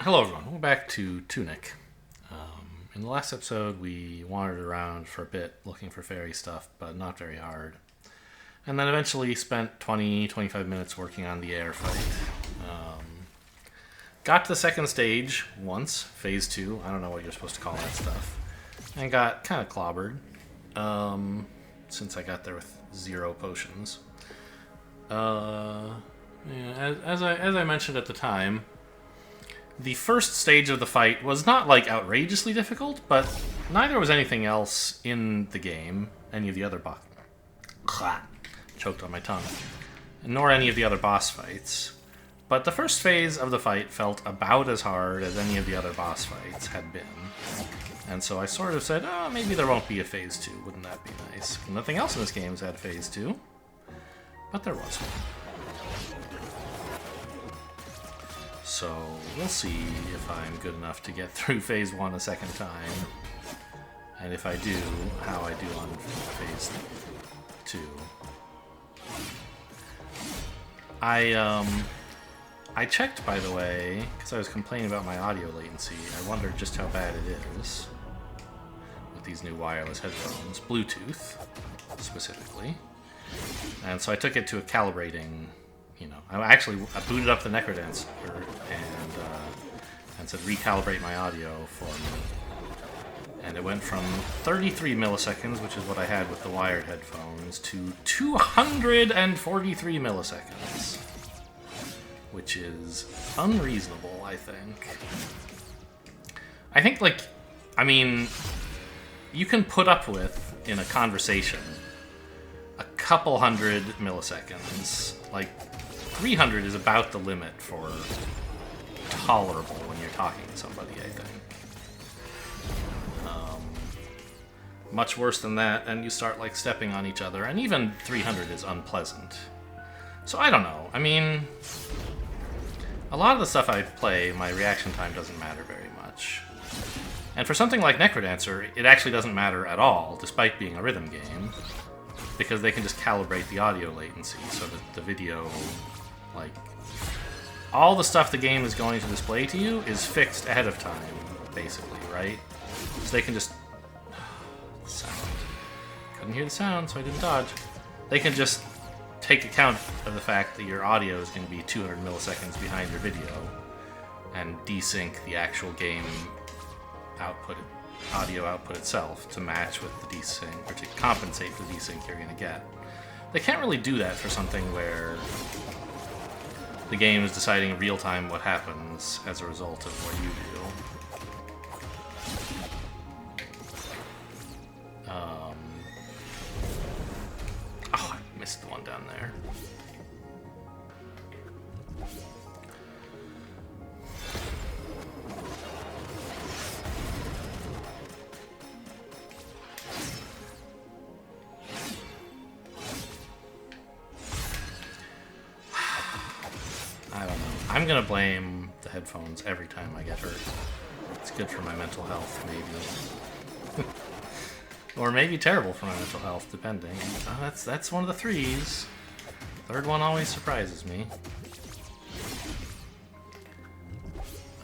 Hello everyone, welcome back to TUNIC. In the last episode we wandered around for a bit looking for fairy stuff, but not very hard. And then eventually spent 20-25 minutes working on the air fight. Got to the second stage once, phase 2, I don't know what you're supposed to call that stuff. And got kind of clobbered, since I got there with 0 potions. As I mentioned at the time, the first stage of the fight was not, like, outrageously difficult, but neither was anything else in the game, any of the other choked on my tongue, nor any of the other boss fights. But the first phase of the fight felt about as hard as any of the other boss fights had been. And so I sort of said, oh, maybe there won't be a phase 2, wouldn't that be nice? Nothing else in this game has had phase 2, but there was one. So we'll see if I'm good enough to get through phase 1 a second time. And if I do, how I do on phase 2. I checked, by the way, because I was complaining about my audio latency. I wondered just how bad it is with these new wireless headphones, Bluetooth specifically. And so I took it to a calibrating. I booted up the Necrodancer and said recalibrate my audio for me. And it went from 33 milliseconds, which is what I had with the wired headphones, to 243 milliseconds. Which is unreasonable, I think. You can put up with, in a conversation, a couple hundred milliseconds. Like, 300 is about the limit for tolerable when you're talking to somebody, I think. Much worse than that, and you start, like, stepping on each other, and even 300 is unpleasant. So I don't know. A lot of the stuff I play, my reaction time doesn't matter very much. And for something like Necrodancer, it actually doesn't matter at all, despite being a rhythm game, because they can just calibrate the audio latency so that the video, like, all the stuff the game is going to display to you is fixed ahead of time, basically, right? So they can just... sound. Couldn't hear the sound, so I didn't dodge. They can just take account of the fact that your audio is going to be 200 milliseconds behind your video and desync the actual game audio output itself to match with the desync, or to compensate for the desync you're going to get. They can't really do that for something where the game is deciding in real time what happens as a result of what you do. I missed the one down there. I don't know. I'm gonna blame the headphones every time I get hurt. It's good for my mental health, maybe. Or maybe terrible for my mental health, depending. That's one of the 3s. Third one always surprises me.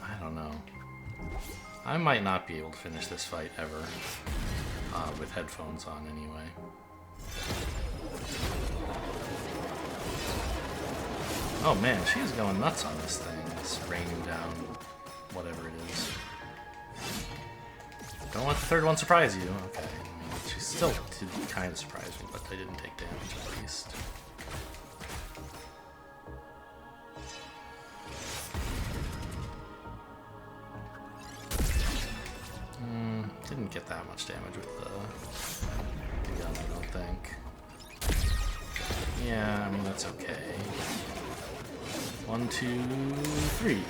I don't know. I might not be able to finish this fight ever, with headphones on anyway. Oh man, she's going nuts on this thing. It's raining down whatever it is. Don't let the third one surprise you. Okay. She still did kind of surprise me, but I didn't take damage at least. Didn't get that much damage with the gun, I don't think. Yeah, that's okay. 1, 2, 3.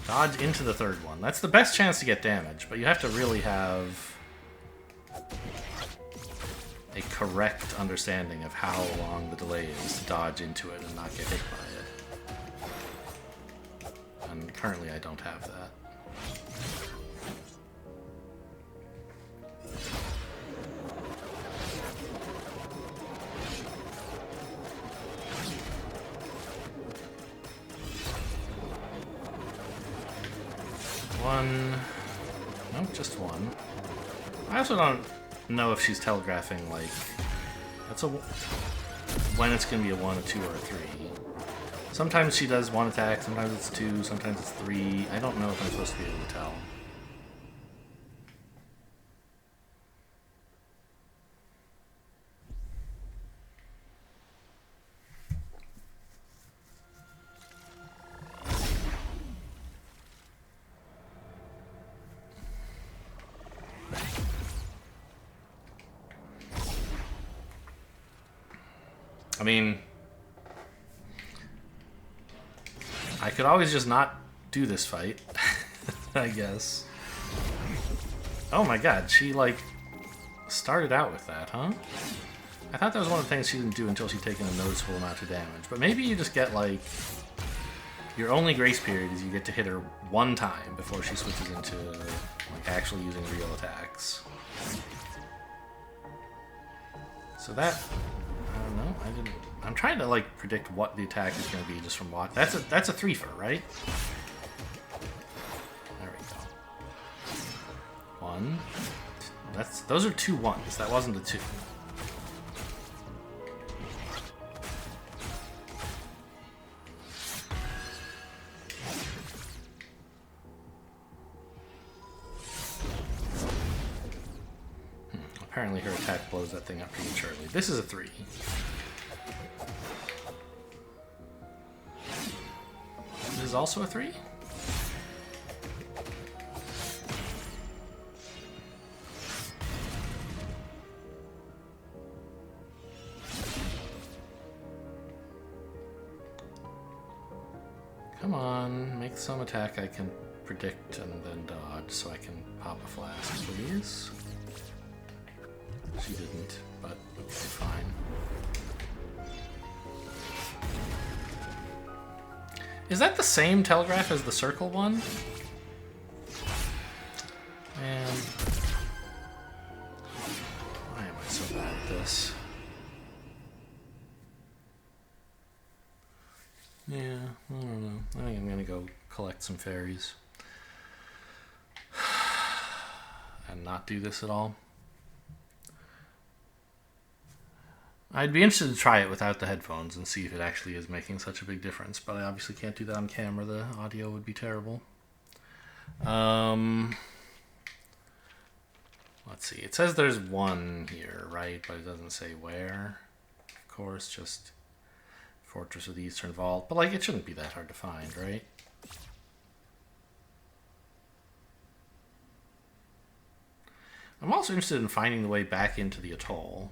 Dodge into the third one. That's the best chance to get damage, but you have to really have a correct understanding of how long the delay is to dodge into it and not get hit by it. And currently I don't have that. one. Nope, just one. I also don't know if she's telegraphing, like, that's a when it's going to be a 1, a 2, or a 3. Sometimes she does 1 attack, sometimes it's 2, sometimes it's 3. I don't know if I'm supposed to be able to tell. I mean, I could always just not do this fight, I guess. Oh my god, she, like, started out with that, huh? I thought that was one of the things she didn't do until she'd taken a noticeable amount of damage. But maybe you just get, like, your only grace period is you get to hit her one time before she switches into, like, actually using real attacks. So that... I don't know. I'm trying to, like, predict what the attack is going to be just from what. That's a 3-fer, right? There we go. 1. Those are 2 1s. That wasn't a 2. Apparently her attack blows that thing up prematurely. This is a 3. This is also a 3? Come on, make some attack I can predict and then dodge so I can pop a flask, please. She didn't, but okay, fine. Is that the same telegraph as the circle one? Man. Why am I so bad at this? Yeah, I don't know. I think I'm gonna go collect some fairies. And not do this at all. I'd be interested to try it without the headphones and see if it actually is making such a big difference, but I obviously can't do that on camera. The audio would be terrible. Let's see. It says there's 1 here, right? But it doesn't say where. Of course, just Fortress of the Eastern Vault. But, like, it shouldn't be that hard to find, right? I'm also interested in finding the way back into the atoll.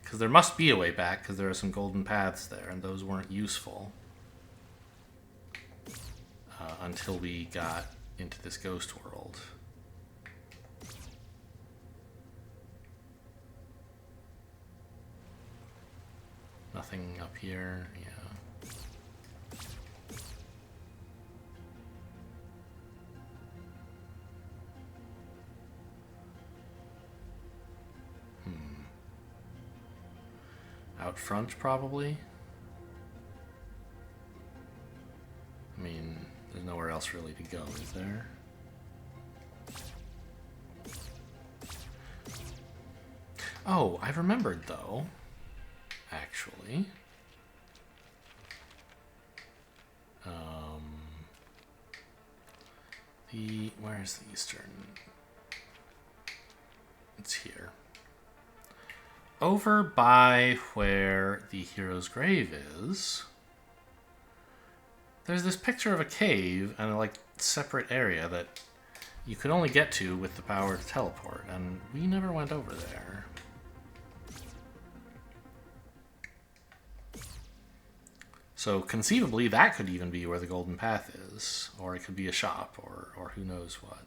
Because there must be a way back, because there are some golden paths there, and those weren't useful until we got into this ghost world. Nothing up here, yeah. Out front, probably. I mean, there's nowhere else really to go, is there? Oh, I remembered, though. Actually. Where's the eastern? It's here. Over by where the hero's grave is, there's this picture of a cave and a, like, separate area that you could only get to with the power to teleport, and we never went over there. So conceivably that could even be where the golden path is, or it could be a shop, or who knows what.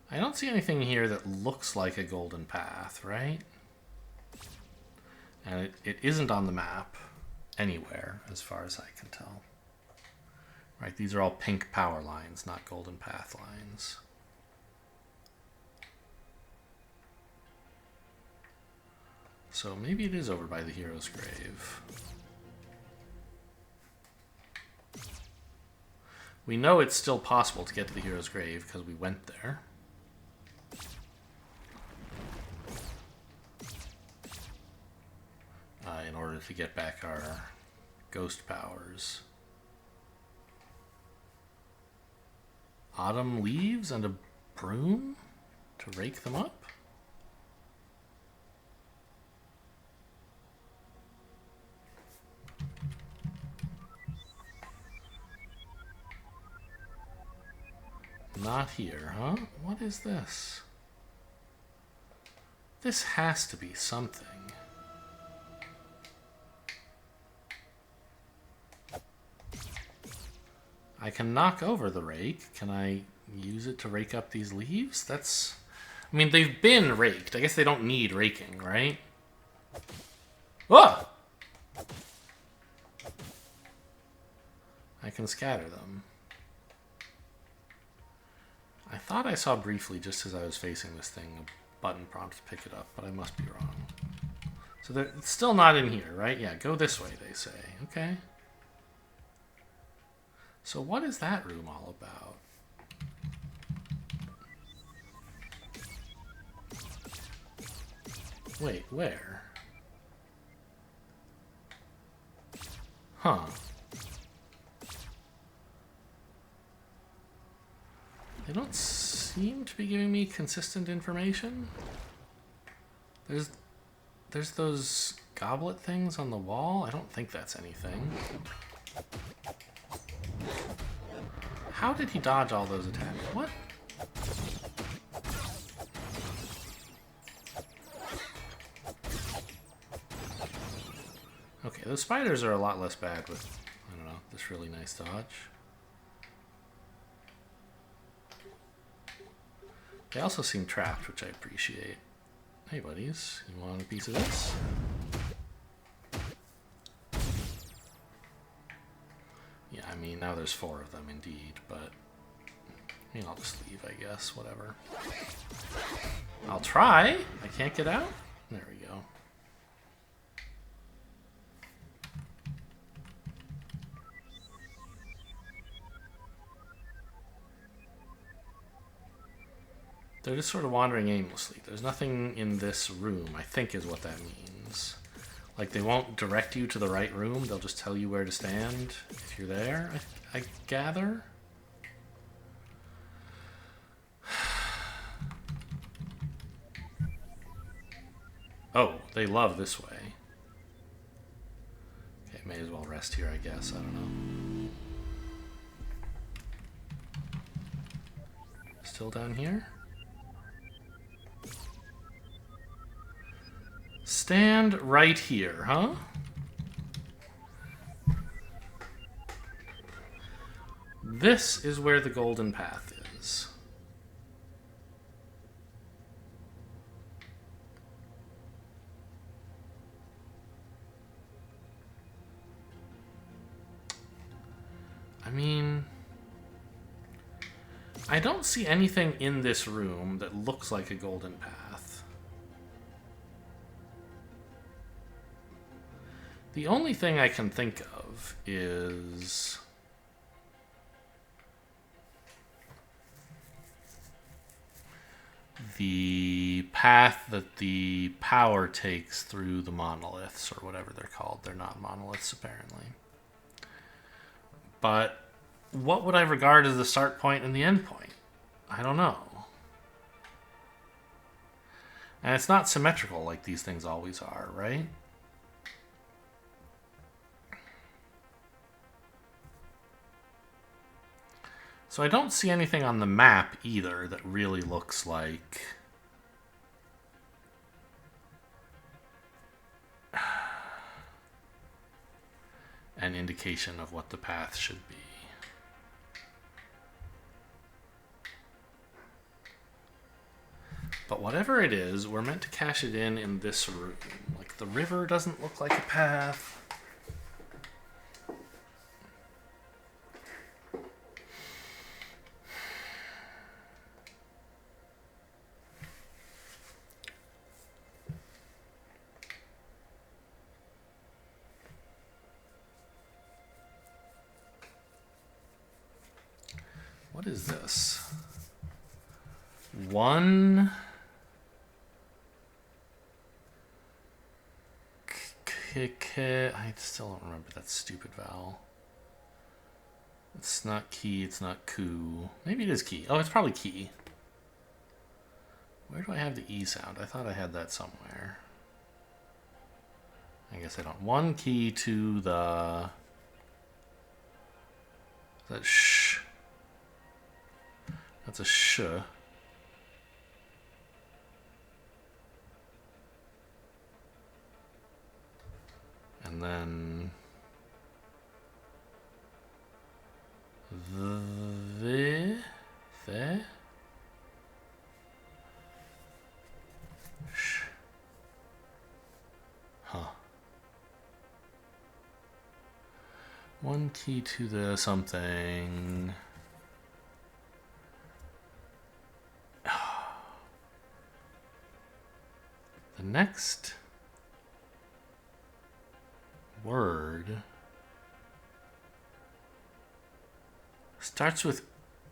I don't see anything here that looks like a golden path, right? And it isn't on the map anywhere, as far as I can tell. Right, these are all pink power lines, not golden path lines. So maybe it is over by the hero's grave. We know it's still possible to get to the hero's grave because we went there. In order to get back our ghost powers. Autumn leaves and a broom to rake them up? Not here, huh? What is this? This has to be something. I can knock over the rake. Can I use it to rake up these leaves? That's... I mean, they've been raked. I guess they don't need raking, right? Whoa! I can scatter them. I thought I saw briefly, just as I was facing this thing, a button prompt to pick it up, but I must be wrong. So it's still not in here, right? Yeah, go this way, they say. Okay. So what is that room all about? Wait, where? Huh. They don't seem to be giving me consistent information. There's those goblet things on the wall. I don't think that's anything. How did he dodge all those attacks? What? Okay, those spiders are a lot less bad with, I don't know, this really nice dodge. They also seem trapped, which I appreciate. Hey, buddies, you want a piece of this? Yeah, I mean, now there's 4 of them indeed, but I mean, I'll just leave, I guess, whatever. I'll try. I can't get out? There we go. They're just sort of wandering aimlessly. There's nothing in this room, I think is what that means. Like, they won't direct you to the right room. They'll just tell you where to stand if you're there, I gather. Oh, they love this way. Okay, may as well rest here, I guess. I don't know. Still down here? Stand right here, huh? This is where the golden path is. I mean, I don't see anything in this room that looks like a golden path. The only thing I can think of is the path that the power takes through the monoliths, or whatever they're called. They're not monoliths, apparently. But what would I regard as the start point and the end point? I don't know. And it's not symmetrical like these things always are, right? So I don't see anything on the map either that really looks like an indication of what the path should be. But whatever it is, we're meant to cash it in this room. Like, the river doesn't look like a path. What is this? One... I still don't remember that stupid vowel. It's not key, it's not ku. Maybe it is key. Oh, it's probably key. Where do I have the E sound? I thought I had that somewhere. I guess I don't. One key to the... That sh. That's a sh. And then the sh. Huh. One key to the something. The next word starts with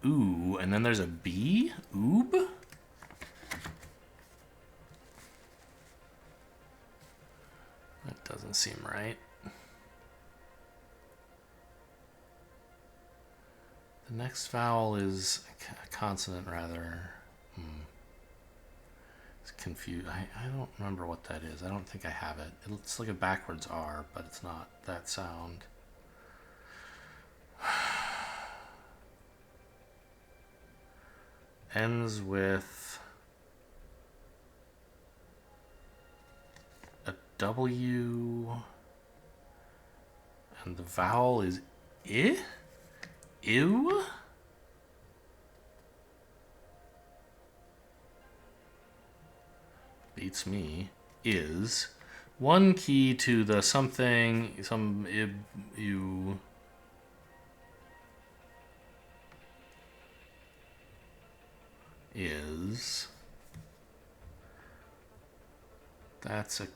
oo, and then there's a B? Oob? That doesn't seem right. The next vowel is a consonant, rather. It's confused. I don't remember what that is. I don't think I have it. It's like a backwards R, but it's not that sound. Ends with a W, and the vowel is I? Ew? Beats me. Is one key to the something, some ib, you. Is. That's a.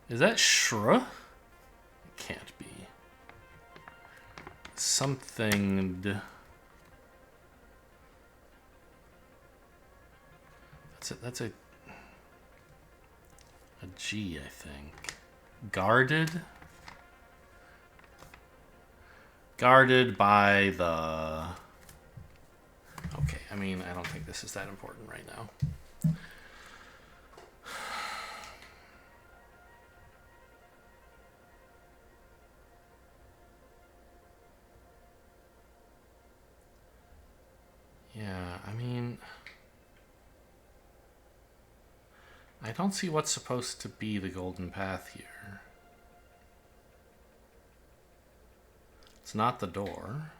Is that shra? It can't be. Something. That's a G, I think. Guarded? Guarded by the... Okay, I mean, I don't think this is that important right now. Yeah, I mean... I don't see what's supposed to be the golden path here. It's not the door.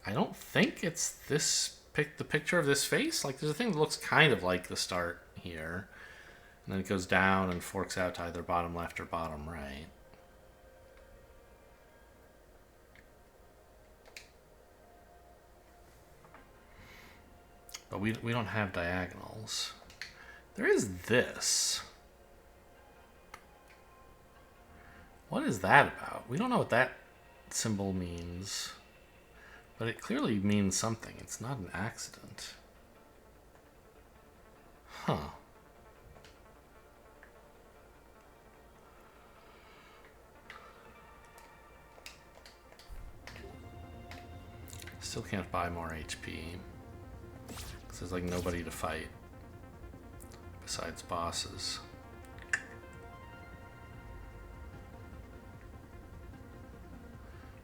I don't think it's this the picture of this face. Like, there's a thing that looks kind of like the start here. And then it goes down and forks out to either bottom left or bottom right. But we don't have diagonals. There is this. What is that about? We don't know what that symbol means. But it clearly means something. It's not an accident. Huh. Still can't buy more HP. There's like nobody to fight besides bosses.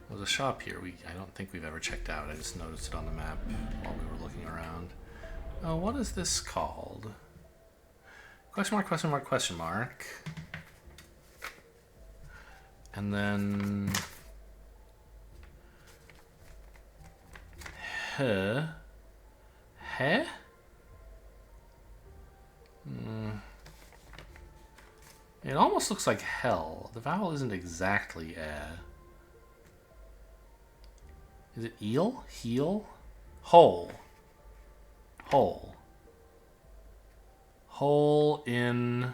There's a shop here I don't think we've ever checked out. I just noticed it on the map while we were looking around. Oh, what is this called? Question mark, question mark, question mark. And then... Huh? Heh? It almost looks like hell. The vowel isn't exactly eh. Is it eel? Heel? Hole. Hole. Hole in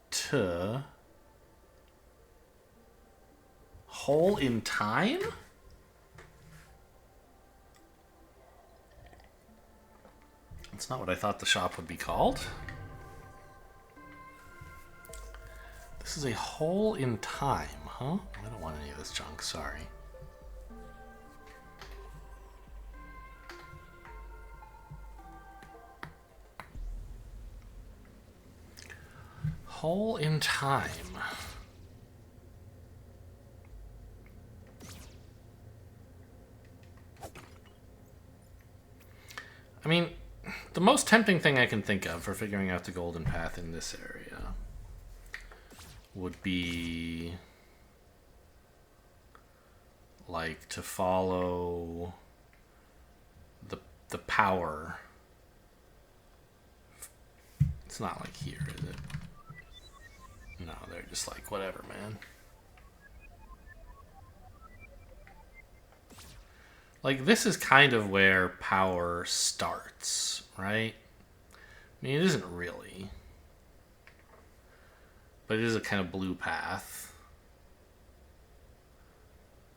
to hole in time? That's not what I thought the shop would be called. This is a hole in time, huh? I don't want any of this junk, sorry. Hole in time. I mean, the most tempting thing I can think of for figuring out the golden path in this area would be like to follow the power. It's not like here, is it? No, they're just like, whatever, man. Like, this is kind of where power starts, right? I mean, it isn't really. But it is a kind of blue path.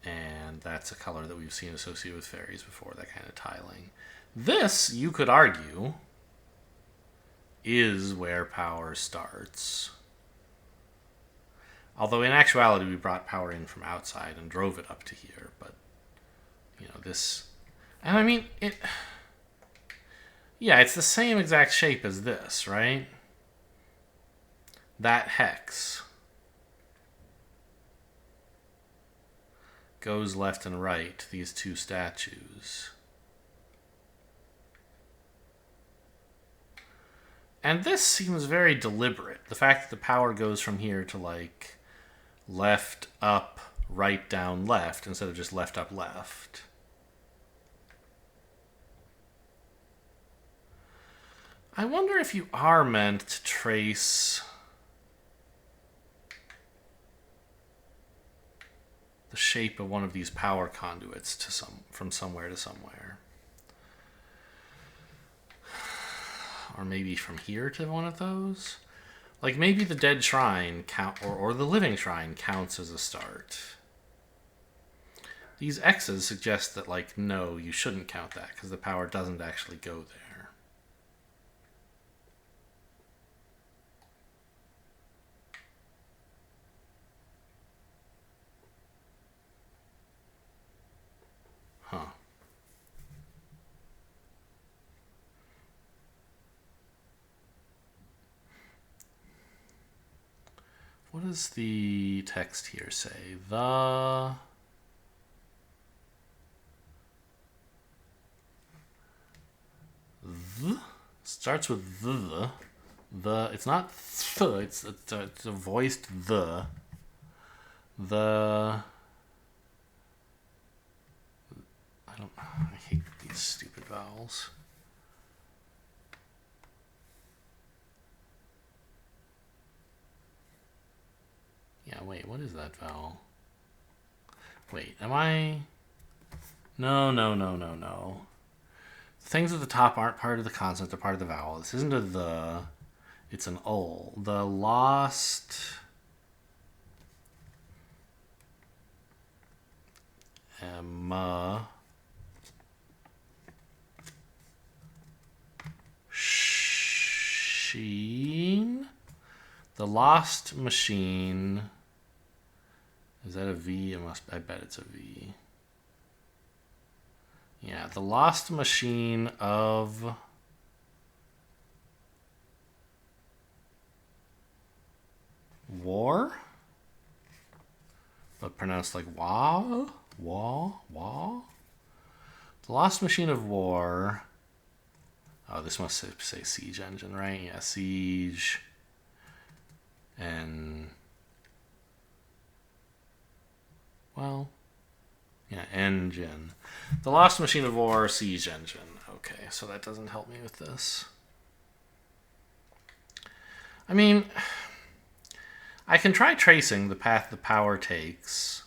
And that's a color that we've seen associated with fairies before, that kind of tiling. This, you could argue, is where power starts. Although in actuality we brought power in from outside and drove it up to here, but you know, this, and I mean it, yeah, it's the same exact shape as this, right? That hex goes left and right to these two statues. And this seems very deliberate. The fact that the power goes from here to like left, up, right, down, left, instead of just left, up, left. I wonder if you are meant to trace the shape of one of these power conduits to from somewhere to somewhere. Or maybe from here to one of those? Like maybe the dead shrine or the living shrine counts as a start. These X's suggest that, like, no, you shouldn't count that because the power doesn't actually go there. Huh. What does the text here say? The starts with the. It's not th. It's a voiced the. I hate these stupid vowels. Yeah, wait, what is that vowel? Wait, am I... No. Things at the top aren't part of the consonant, they're part of the vowel. This isn't a the, it's an ol. The lost... Machine? The lost machine... Is that a V? I bet it's a V. Yeah, the lost machine of war, but pronounced like wah. The lost machine of war. Oh, this must say siege engine, right? Yeah, siege and... Well, yeah, engine. The lost machine of war, siege engine. Okay, so that doesn't help me with this. I mean, I can try tracing the path the power takes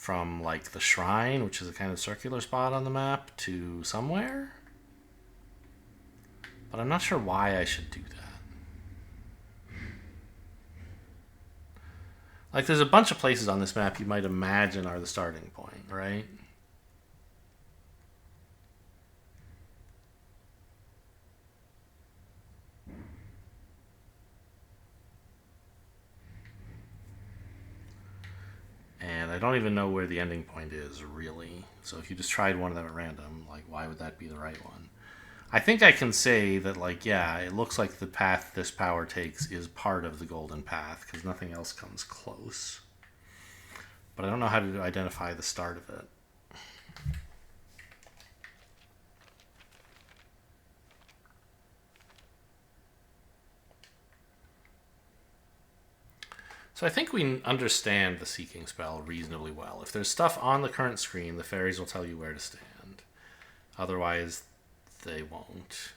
from like the shrine, which is a kind of circular spot on the map, to somewhere. But I'm not sure why I should do that. Like, there's a bunch of places on this map you might imagine are the starting point, right? And I don't even know where the ending point is, really. So if you just tried one of them at random, like, why would that be the right one? I think I can say that, like, yeah, it looks like the path this power takes is part of the golden path, because nothing else comes close. But I don't know how to identify the start of it. So I think we understand the seeking spell reasonably well. If there's stuff on the current screen, the fairies will tell you where to stand. Otherwise, they won't.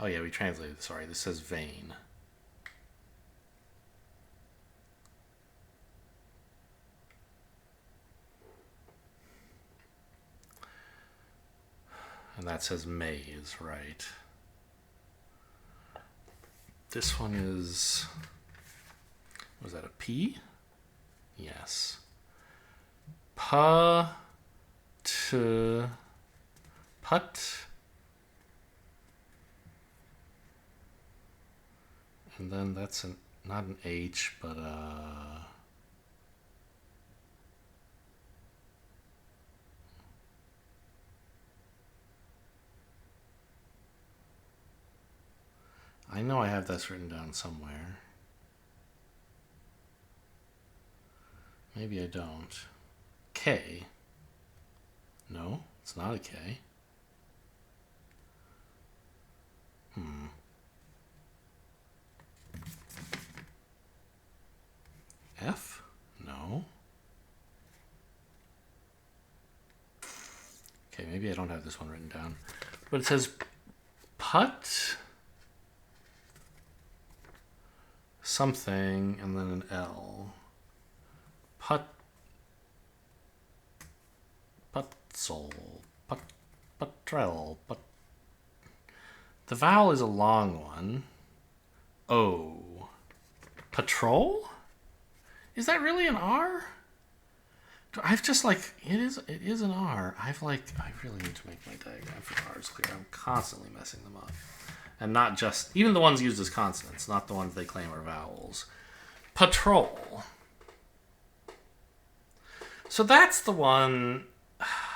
Oh yeah, we translated. Sorry, this says vein. And that says maze, right? This one is... Was that a P? Yes. Put. And then that's not an H, but I know I have this written down somewhere. Maybe I don't. K. No, it's not a K. F? No. Okay, maybe I don't have this one written down. But it says put something and then an L. Putzl. Putrell. The vowel is a long one. O. Patrol? Is that really an R? I've just like, it is an R. I really need to make my diagram for R's clear. I'm constantly messing them up. And not just, even the ones used as consonants, not the ones they claim are vowels. Patrol. So that's the one,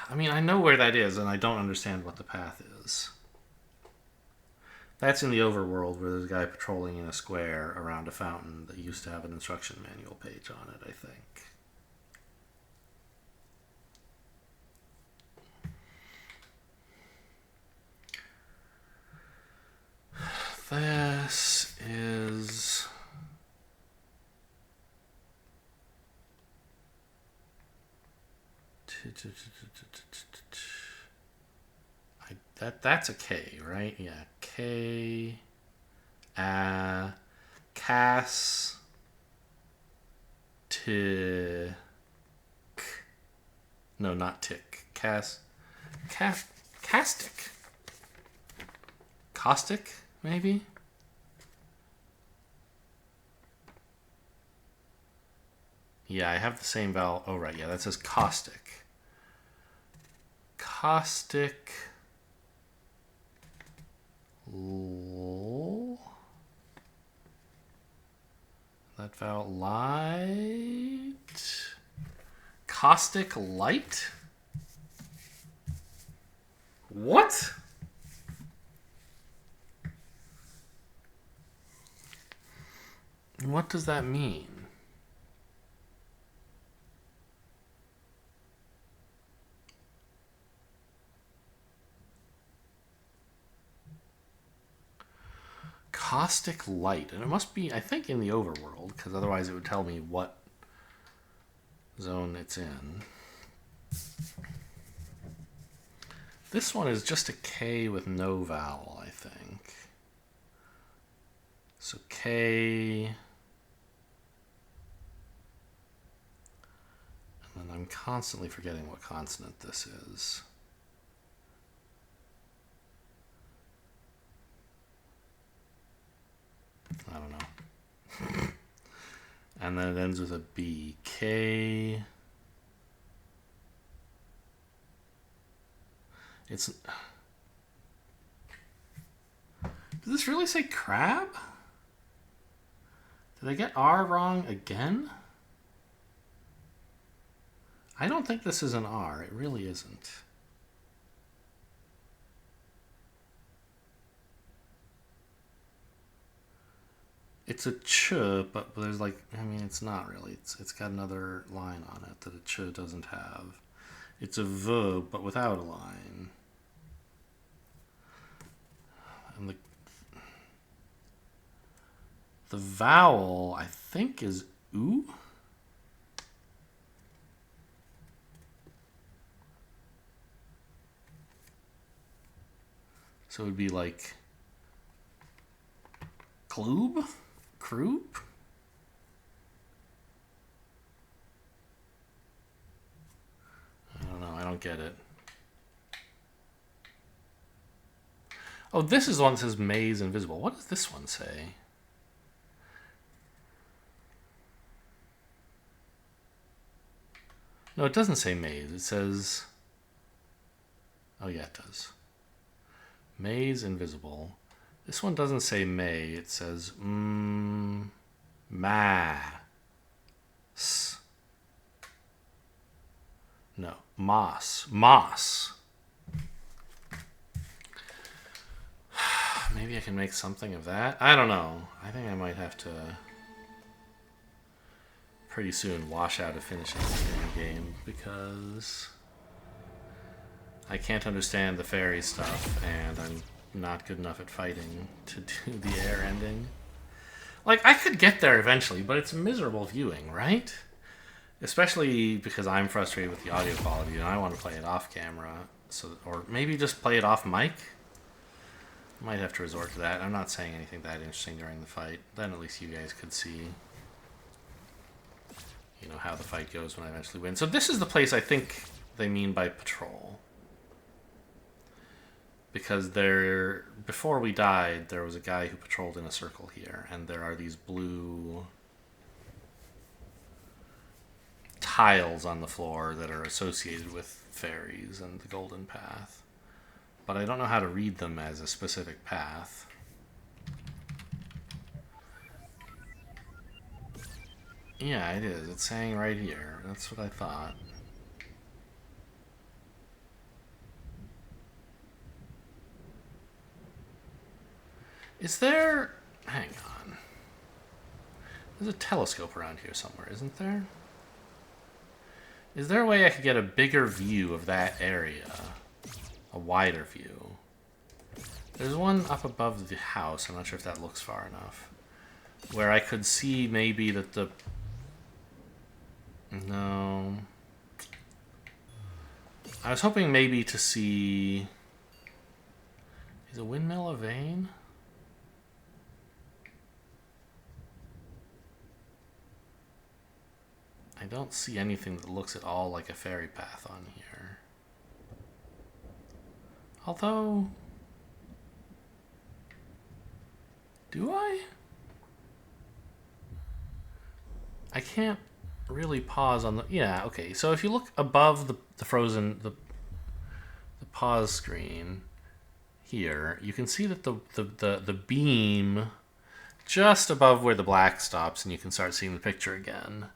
I mean, I know where that is, and I don't understand what the path is. That's in the overworld where there's a guy patrolling in a square around a fountain that used to have an instruction manual page on it, I think. This is... That's a K, right? Yeah, K. Cass. Tick. No, not tick. Castic. Caustic, maybe? Yeah, I have the same vowel. Oh, right. Yeah, that says caustic. Caustic. That vowel. Light. Caustic light? What? What does that mean? Caustic light. And it must be, I think, in the overworld, because otherwise it would tell me what zone it's in. This one is just a K with no vowel, I think. So K. And then I'm constantly forgetting what consonant this is. I don't know. And then it ends with a B. K. It's... Does this really say crab? Did I get R wrong again? I don't think this is an R. It really isn't. It's a ch, but there's like, I mean, it's not really. It's got another line on it that a ch doesn't have. It's a v, but without a line. And the vowel, I think, is oo. So it would be like kloob? Croup? I don't know. I don't get it. Oh, this is the one that says maze invisible. What does this one say? No, it doesn't say maze. It says... Oh, yeah, it does. Maze invisible. This one doesn't say may. It says mass. No, moss. Moss. Maybe I can make something of that. I don't know. I think I might have to pretty soon wash out of finishing this game because I can't understand the fairy stuff and I'm not good enough at fighting to do the air ending. Like, I could get there eventually, but it's miserable viewing, right? Especially because I'm frustrated with the audio quality and I want to play it off camera. So, or maybe just play it off mic. Might have to resort to that. I'm not saying anything that interesting during the fight. Then at least you guys could see, you know, how the fight goes when I eventually win. So this is the place I think they mean by patrol. Because before we died, there was a guy who patrolled in a circle here, and there are these blue tiles on the floor that are associated with fairies and the Golden Path. But I don't know how to read them as a specific path. Yeah, it is. It's saying right here. That's what I thought. Is there... Hang on. There's a telescope around here somewhere, isn't there? Is there a way I could get a bigger view of that area? A wider view? There's one up above the house. I'm not sure if that looks far enough. Where I could see maybe that the... No. I was hoping maybe to see... Is a windmill a vein? I don't see anything that looks at all like a fairy path on here. Although... Do I? I can't really pause on the... Yeah, okay. So if you look above the frozen... The pause screen here, you can see that the beam just above where the black stops, and you can start seeing the picture again,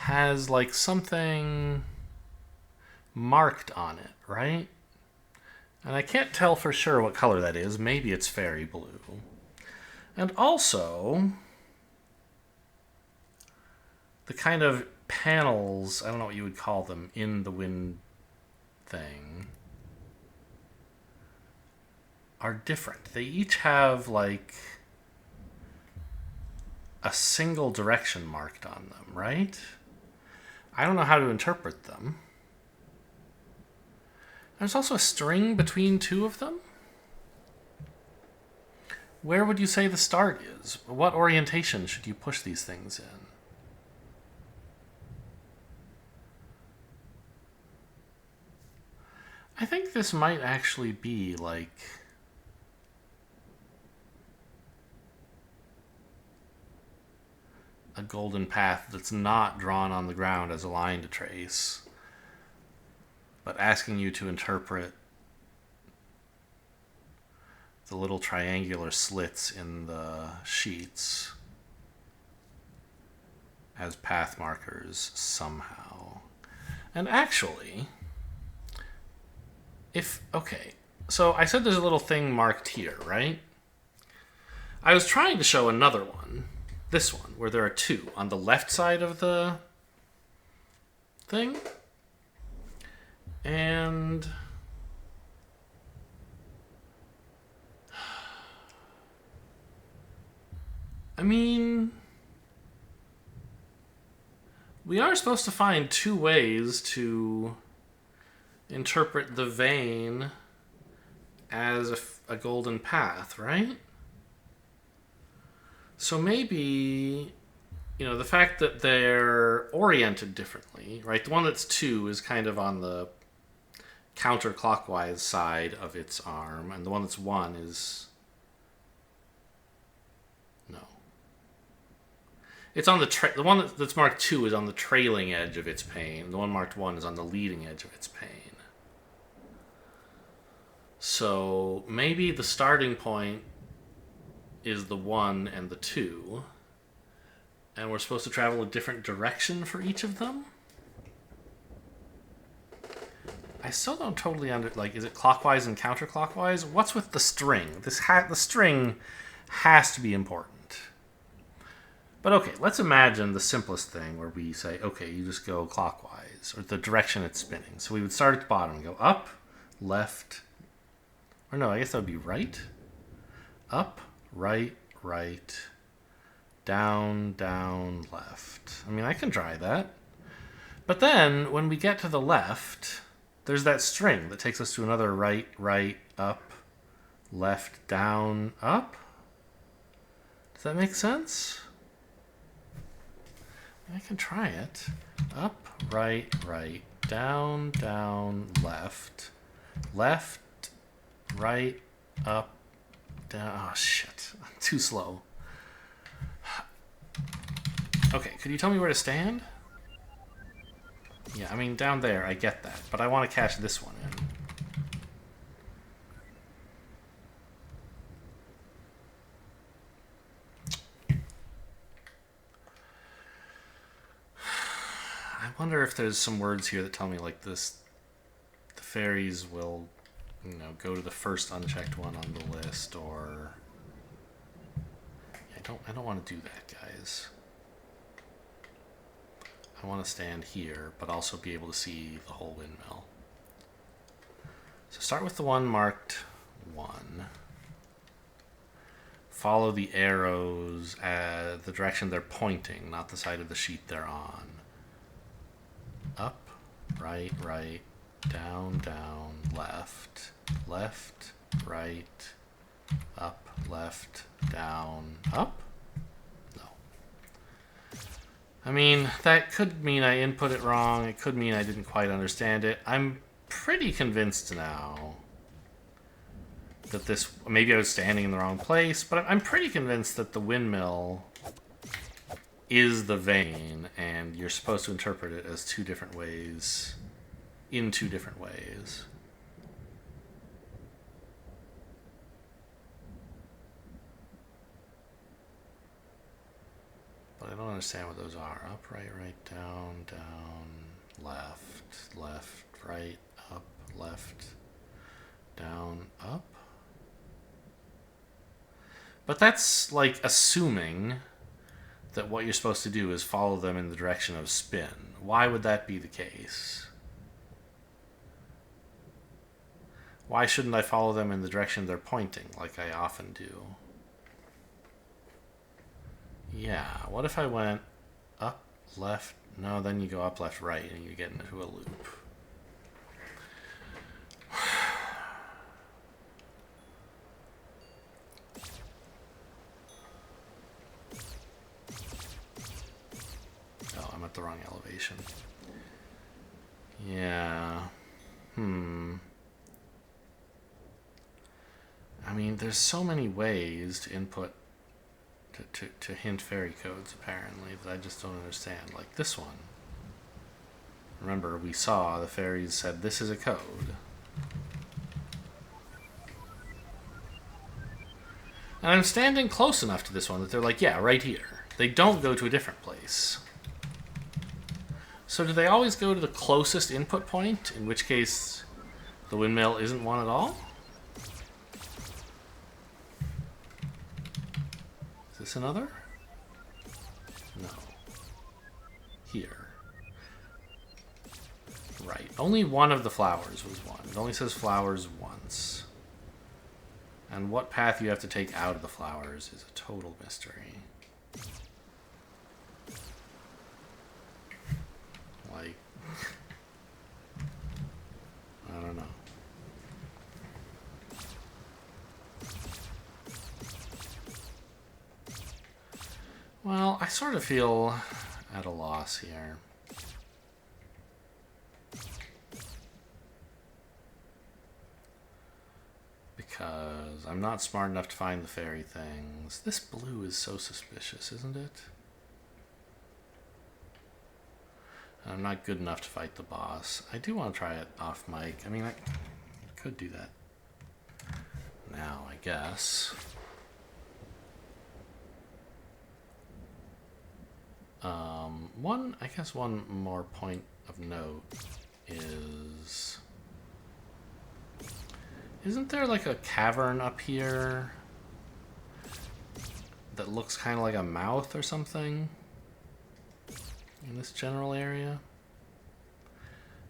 has like something marked on it, right? And I can't tell for sure what color that is. Maybe it's fairy blue. And also, the kind of panels, I don't know what you would call them, in the wind thing, are different. They each have like a single direction marked on them, right? I don't know how to interpret them. There's also a string between two of them. Where would you say the start is? What orientation should you push these things in? I think this might actually be like a golden path that's not drawn on the ground as a line to trace, but asking you to interpret the little triangular slits in the sheets as path markers somehow. And actually, okay, so I said there's a little thing marked here, right? I was trying to show another one, this one, where there are two on the left side of the thing. And I mean, we are supposed to find two ways to interpret the vein as a golden path, right? So maybe, the fact that they're oriented differently, right? The one that's 2 is kind of on the counterclockwise side of its arm, and the one that's 1 is... No. It's on the one that's marked 2 is on the trailing edge of its pane. The one marked 1 is on the leading edge of its pane. So maybe the starting point is the 1 and the 2, and we're supposed to travel a different direction for each of them? I still don't totally is it clockwise and counterclockwise? What's with the string? The string has to be important. But okay, let's imagine the simplest thing where we say, okay, you just go clockwise, or the direction it's spinning. So we would start at the bottom and go up, left, or no, I guess that would be right. Up, right, right, down, down, left. I mean, I can try that. But then, when we get to the left, there's that string that takes us to another right, right, up, left, down, up. Does that make sense? I can try it. Up, right, right, down, down, left, left, right, up, down. Oh, shit. Too slow. Okay, could you tell me where to stand? Yeah, I mean, down there, I get that. But I want to catch this one in. I wonder if there's some words here that tell me, like, this... The fairies will, go to the first unchecked one on the list, or... I don't want to do that, guys. I want to stand here, but also be able to see the whole windmill. So start with the one marked 1. Follow the arrows the direction they're pointing, not the side of the sheet they're on. Up, right, right, down, down, left, left, right, up, left, down, up? No. I mean, that could mean I input it wrong. It could mean I didn't quite understand it. I'm pretty convinced now that this... Maybe I was standing in the wrong place, but I'm pretty convinced that the windmill is the vein, and you're supposed to interpret it as 2 different ways, in 2 different ways. But I don't understand what those are. Up, right, right, down, down, left, left, right, up, left, down, up. But that's like assuming that what you're supposed to do is follow them in the direction of spin. Why would that be the case? Why shouldn't I follow them in the direction they're pointing, like I often do? Yeah, what if I went up, left? No, then you go up, left, right, and you get into a loop. the wrong elevation. Yeah. I mean, there's so many ways to input, to hint fairy codes, apparently, that I just don't understand. Like this one. Remember, we saw the fairies said this is a code. And I'm standing close enough to this one that they're like, yeah, right here. They don't go to a different place. So do they always go to the closest input point? In which case, the windmill isn't one at all? Is this another? No. Here. Right. Only one of the flowers was one. It only says flowers once. And what path you have to take out of the flowers is a total mystery. Like, I don't know. Well, I sort of feel at a loss here. Because I'm not smart enough to find the fairy things. This blue is so suspicious, isn't it? I'm not good enough to fight the boss. I do want to try it off mic. I mean, I could do that now, I guess. One more point of note is... Isn't there like a cavern up here that looks kind of like a mouth or something in this general area?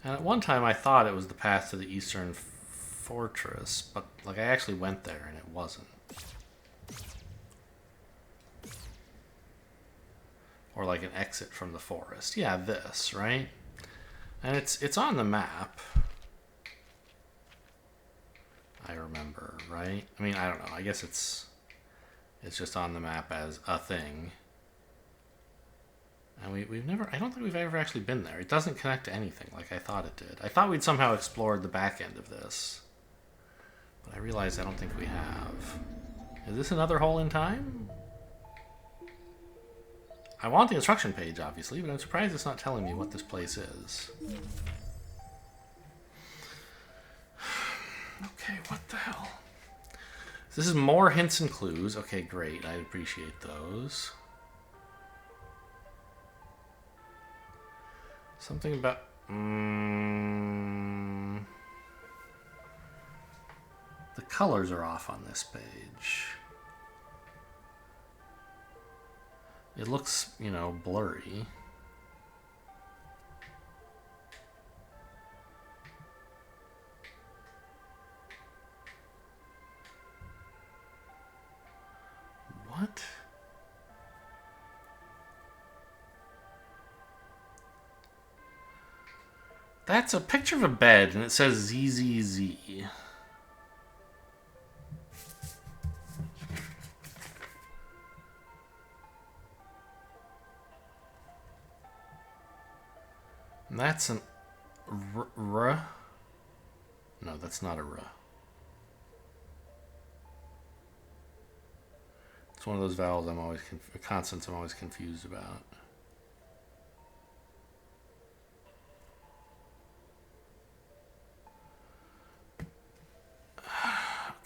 And at one time I thought it was the path to the Eastern Fortress, but like I actually went there and it wasn't. Or like an exit from the forest. Yeah, this, right? And it's on the map. I remember, right? I mean, I don't know. I guess it's just on the map as a thing. And we've never... I don't think we've ever actually been there. It doesn't connect to anything like I thought it did. I thought we'd somehow explored the back end of this. But I realized I don't think we have. Is this another hole in time? I want the instruction page, obviously, but I'm surprised it's not telling me what this place is. Okay, what the hell? This is more hints and clues. Okay, great. I appreciate those. Something about... the colors are off on this page. It looks, you know, blurry. What? That's a picture of a bed, and it says ZZZ. And that's an R. No, that's not a R. It's one of those vowels I'm always consonants I'm always confused about.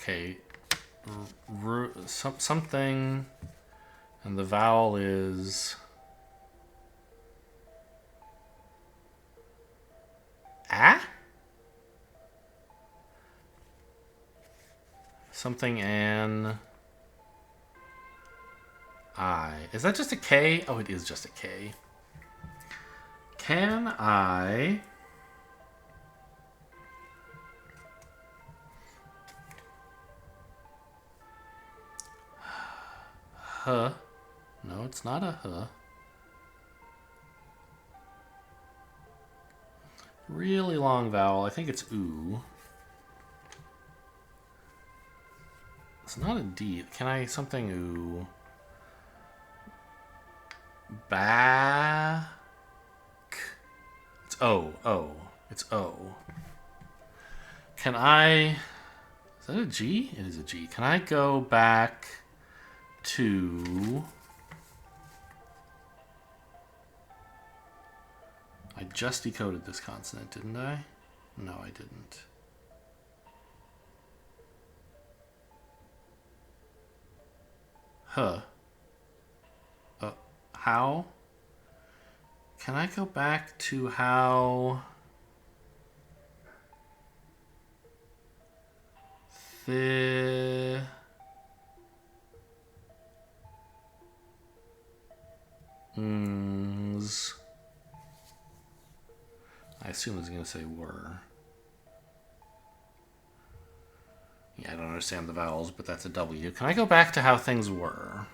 Okay, something, and the vowel is ah. Something and I. Is that just a K? Oh, it is just a K. Can I... Huh. No, it's not a huh. Really long vowel. I think it's ooh. It's not a D. Can I something ooh? Ba. O. O. It's O. Can I... Is that a G? It is a G. Can I go back to... I just decoded this consonant, didn't I? No, I didn't. Huh. How? Can I go back to how... Things... I assume it's going to say were. Yeah, I don't understand the vowels, but that's a W. Can I go back to how things were?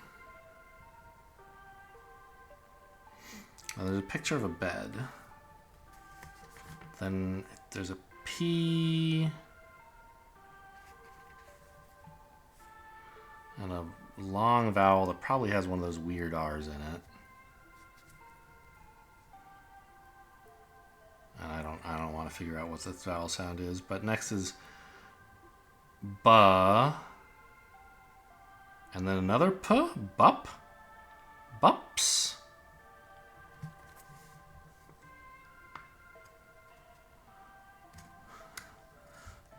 There's a picture of a bed. Then there's a P. And a long vowel that probably has one of those weird R's in it. And I don't want to figure out what this vowel sound is. But next is ba. And then another p. Bup. Bups.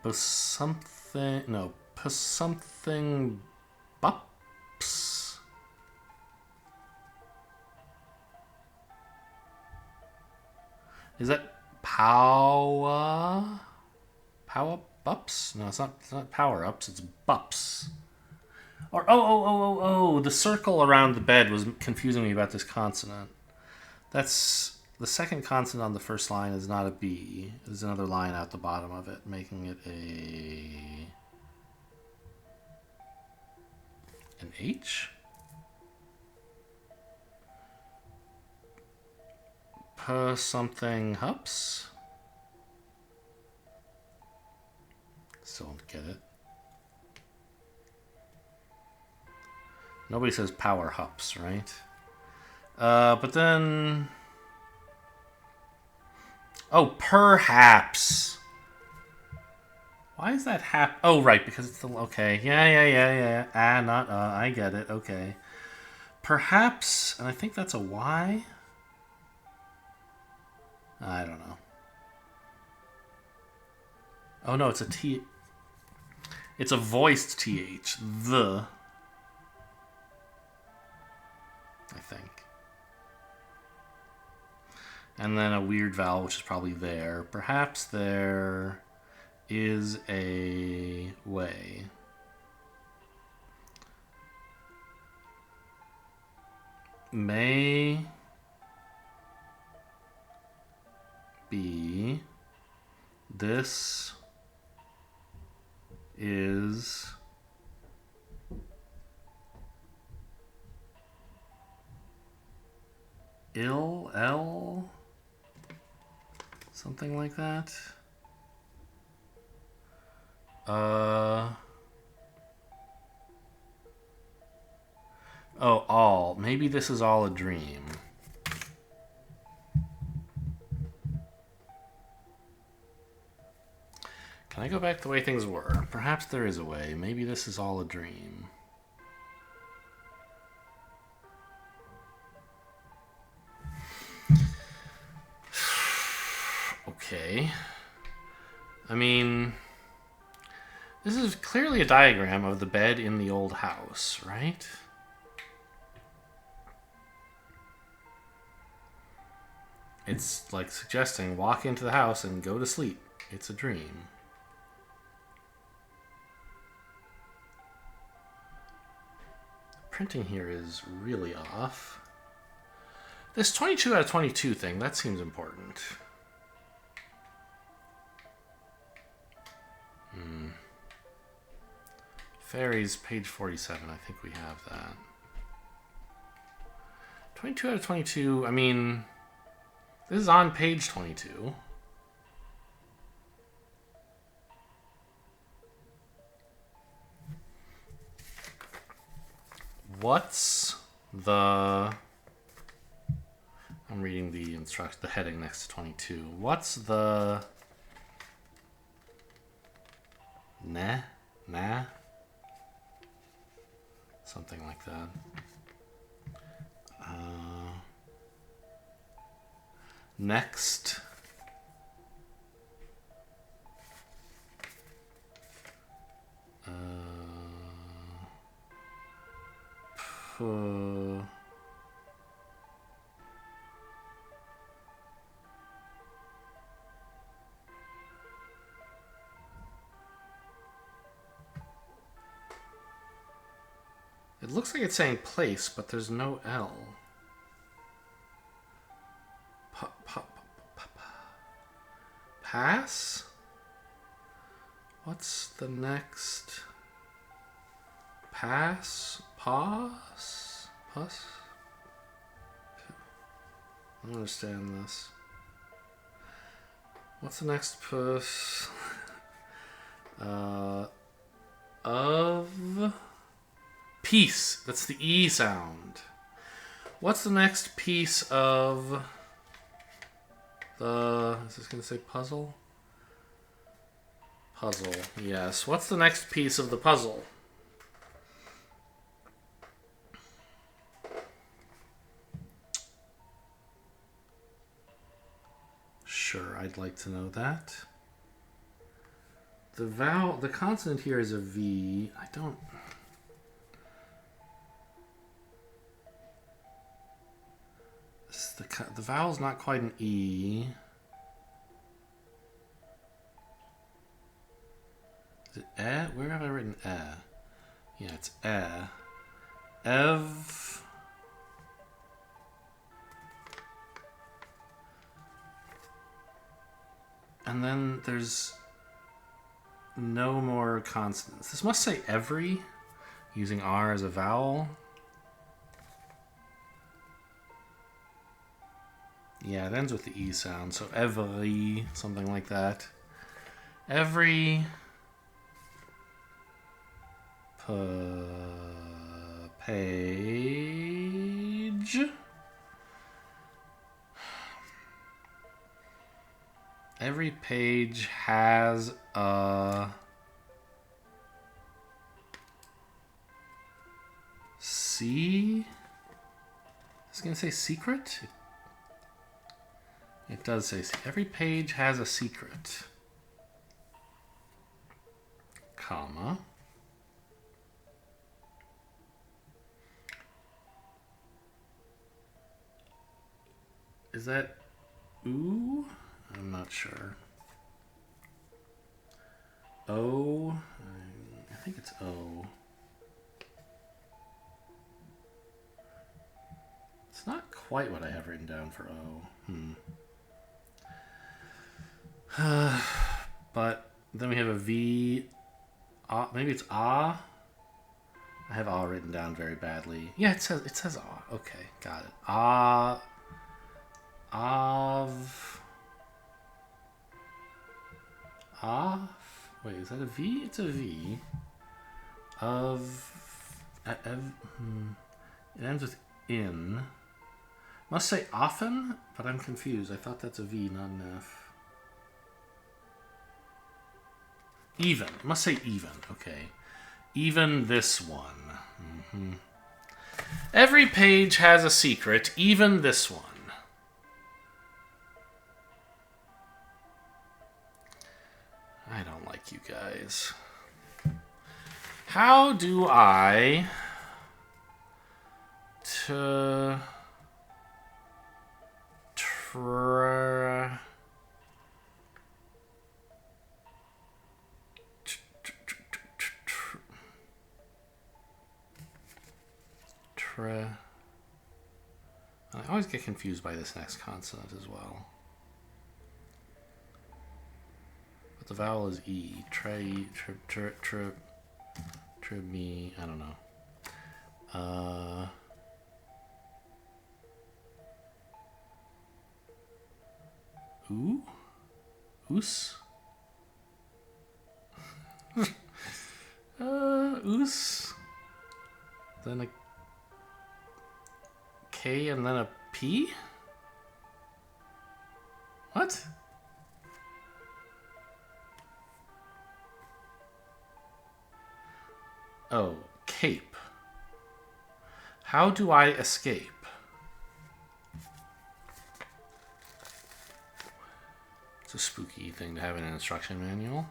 But something, no, something bups. Is that power? Power bups? No, it's not power ups, it's bups. Or oh, the circle around the bed was confusing me about this consonant. That's the second consonant on the first line is not a B. There's another line out the bottom of it, making it an H? Something hups? Still don't get it. Nobody says power hups, right? But then... Oh, perhaps. Why is that Oh, right, because it's the... Okay, yeah. Not I get it, okay. Perhaps, and I think that's a Y? I don't know. Oh, no, it's a T. It's a voiced TH. The. I think. And then a weird vowel, which is probably there. Perhaps there is a way. May be this is L something like that. Oh, all. Maybe this is all a dream. Can I go back the way things were? Perhaps there is a way. Maybe this is all a dream. Okay. I mean, this is clearly a diagram of the bed in the old house, right? It's like suggesting walk into the house and go to sleep. It's a dream. Printing here is really off. This 22 out of 22 thing, that seems important. Fairies, page 47. I think we have that. 22 out of 22, I mean, this is on page 22. What's the... I'm reading the instruction, the heading next to 22. What's the... Nah? Nah? Something like that. Next. It looks like it's saying place, but there's no L. Pass? What's the next? Pass? Pause? Pus? I don't understand this. What's the next puss? Of... Piece. That's the E sound. What's the next piece of the... Is this going to say puzzle? Puzzle, yes. What's the next piece of the puzzle? Sure, I'd like to know that. The vowel, the consonant here is a V. I don't... The vowel's not quite an E. Is it eh? Where have I written eh? Yeah, it's eh. Ev. And then there's no more consonants. This must say every, using R as a vowel. Yeah, it ends with the E sound, so every, something like that. Every page. Every page has a C. I was gonna say secret. It does say every page has a secret, comma. Is that ooh? I'm not sure. O, I think it's O. It's not quite what I have written down for O. But then we have a V. Maybe it's ah. I have ah written down very badly. Yeah, it says ah. Okay, got it. Ah. Of. Ah. Wait, is that a V? It's a V. Of. It ends with in. Must say often, but I'm confused. I thought that's a V, not an F. Even. Must say even. Okay. Even this one. Every page has a secret, even this one. I don't like you guys. How do I... I always get confused by this next consonant as well. But the vowel is E. Me. I don't know. Ooh? Oos? Oos? Then a K and then a P? What? Oh, cape. How do I escape? It's a spooky thing to have in an instruction manual.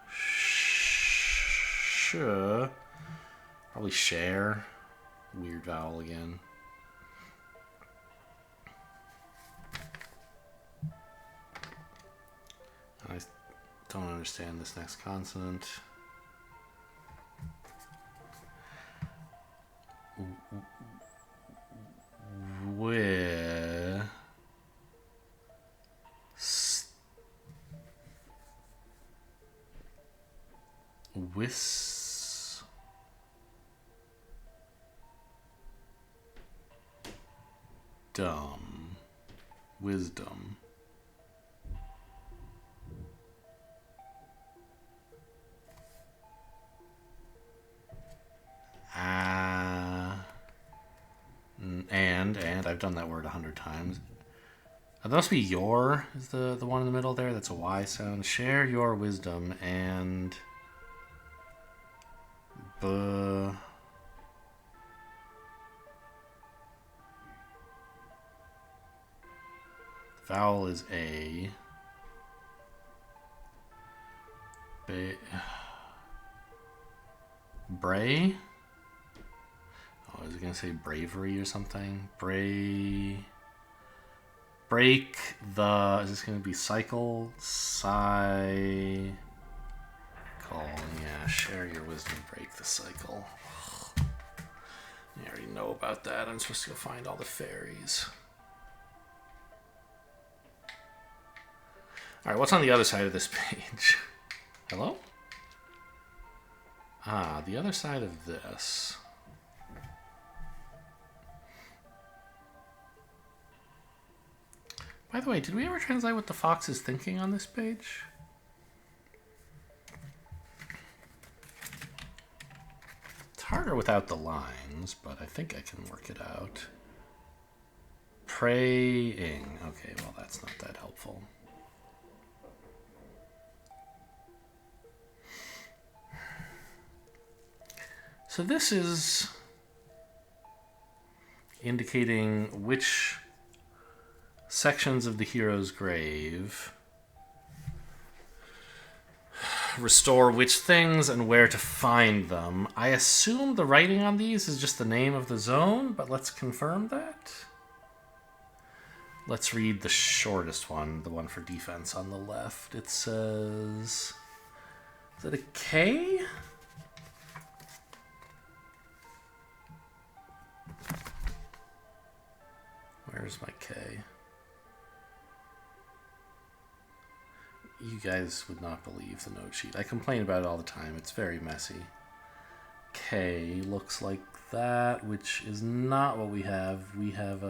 Sure. Probably share. Weird vowel again. I don't understand this next consonant. Where? Wisdom. And I've done that word 100 times. That must be your is the one in the middle there. That's a Y sound. Share your wisdom and vowel is A. Bray? Oh, is it going to say bravery or something? Break the... Is this going to be cycle? Yeah, share your wisdom, break the cycle. I already know about that. I'm supposed to go find all the fairies. Alright, what's on the other side of this page? Hello? Ah, the other side of this. By the way, did we ever translate what the fox is thinking on this page? It's harder without the lines, but I think I can work it out. Praying. Okay, well, that's not that helpful. So this is indicating which sections of the hero's grave restore which things and where to find them. I assume the writing on these is just the name of the zone, but let's confirm that. Let's read the shortest one, the one for defense on the left. It says... Is it a K? Where's my K? You guys would not believe the note sheet. I complain about it all the time. It's very messy. K looks like that, which is not what we have. We have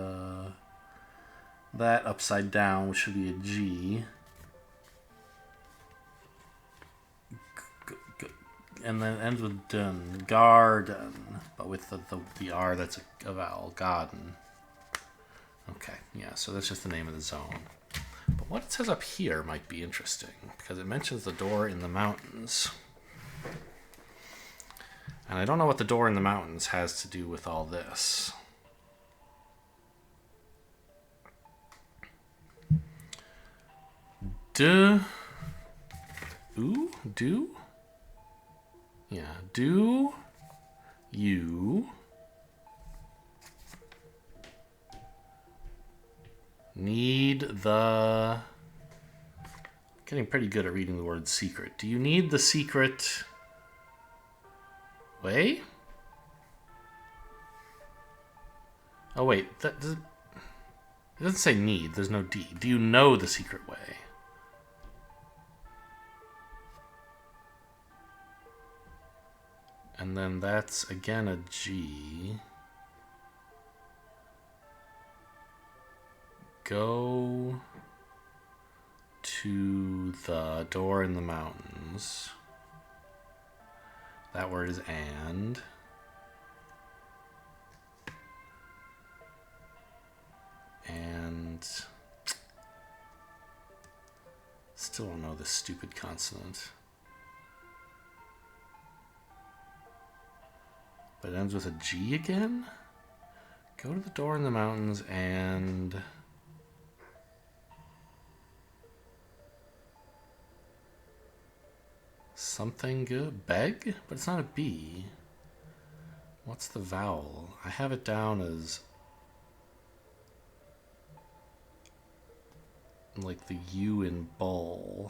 that upside down, which should be a G. And then it ends with dun, garden, but with the R that's a vowel, garden. Okay, yeah, so that's just the name of the zone. But what it says up here might be interesting, because it mentions the door in the mountains. And I don't know what the door in the mountains has to do with all this. Do you need the... Getting pretty good at reading the word secret. Do you need the secret way? Oh wait, it doesn't say need, there's no D. Do you know the secret way? And then that's again a G. Go to the door in the mountains. That word is and. Still don't know this stupid consonant. But it ends with a G again? Go to the door in the mountains and... something good? Beg? But it's not a B. What's the vowel? I have it down as... like the U in bowl.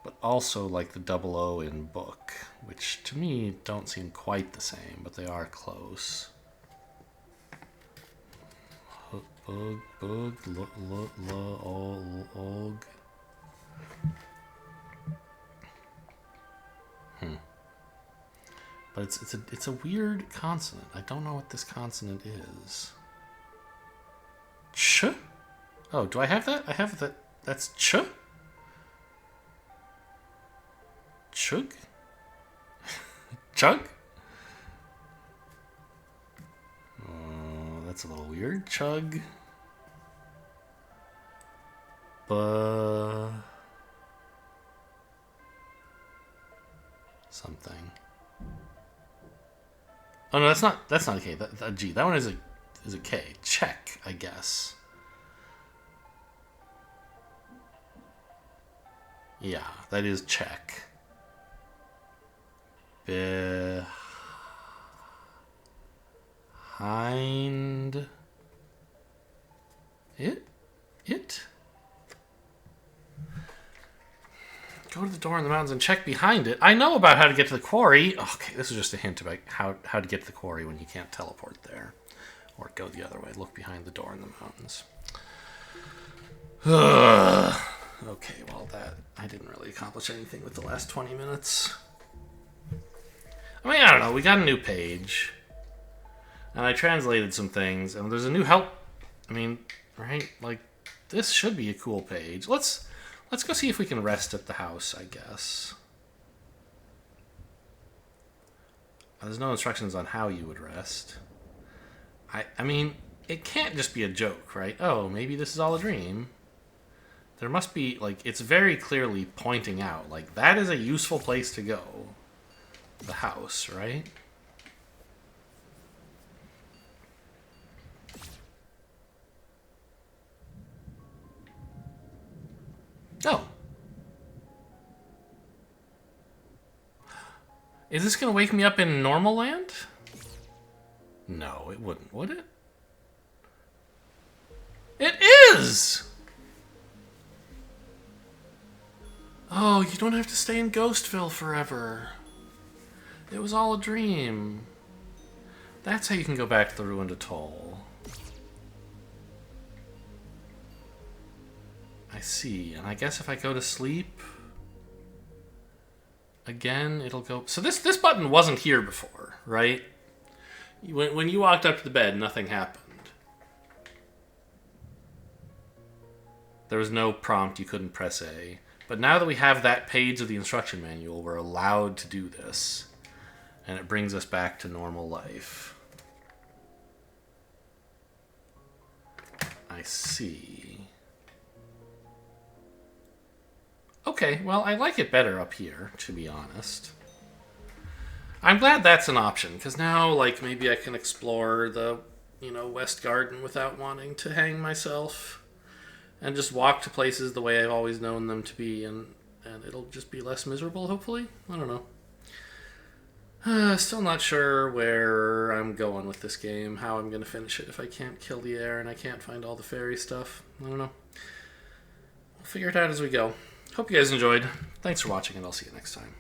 But also like the double O in book, which to me don't seem quite the same, but they are close. Bug, bug, og. But it's a weird consonant. I don't know what this consonant is. Ch? Oh, do I have that? I have that. That's ch? Chug? Chug? Oh, that's a little weird. Chug. Something. Oh no, that's not a K. That G. That one is a K. Check, I guess. Yeah, that is check. Behind it? Go to the door in the mountains and check behind it. I know about how to get to the quarry. Okay, this is just a hint about how to get to the quarry when you can't teleport there. Or go the other way. Look behind the door in the mountains. Okay, well I didn't really accomplish anything with the last 20 minutes. I mean, I don't know. We got a new page. And I translated some things. And there's a new help. I mean, right? Like, this should be a cool page. Let's go see if we can rest at the house, I guess. There's no instructions on how you would rest. I mean, it can't just be a joke, right? Oh, maybe this is all a dream. There must be, like, it's very clearly pointing out, like, that is a useful place to go. The house, right? Oh. Is this going to wake me up in normal land? No, it wouldn't, would it? It is! Oh, you don't have to stay in Ghostville forever. It was all a dream. That's how you can go back to the ruined atoll. I see, and I guess if I go to sleep again, it'll go. So this button wasn't here before, right? When you walked up to the bed, nothing happened. There was no prompt, you couldn't press A. But now that we have that page of the instruction manual, we're allowed to do this. And it brings us back to normal life. I see. Okay, well, I like it better up here, to be honest. I'm glad that's an option, because now, like, maybe I can explore the, West Garden without wanting to hang myself. And just walk to places the way I've always known them to be, and it'll just be less miserable, hopefully? I don't know. Still not sure where I'm going with this game, how I'm going to finish it if I can't kill the air and I can't find all the fairy stuff. I don't know. We'll figure it out as we go. Hope you guys enjoyed. Thanks for watching, and I'll see you next time.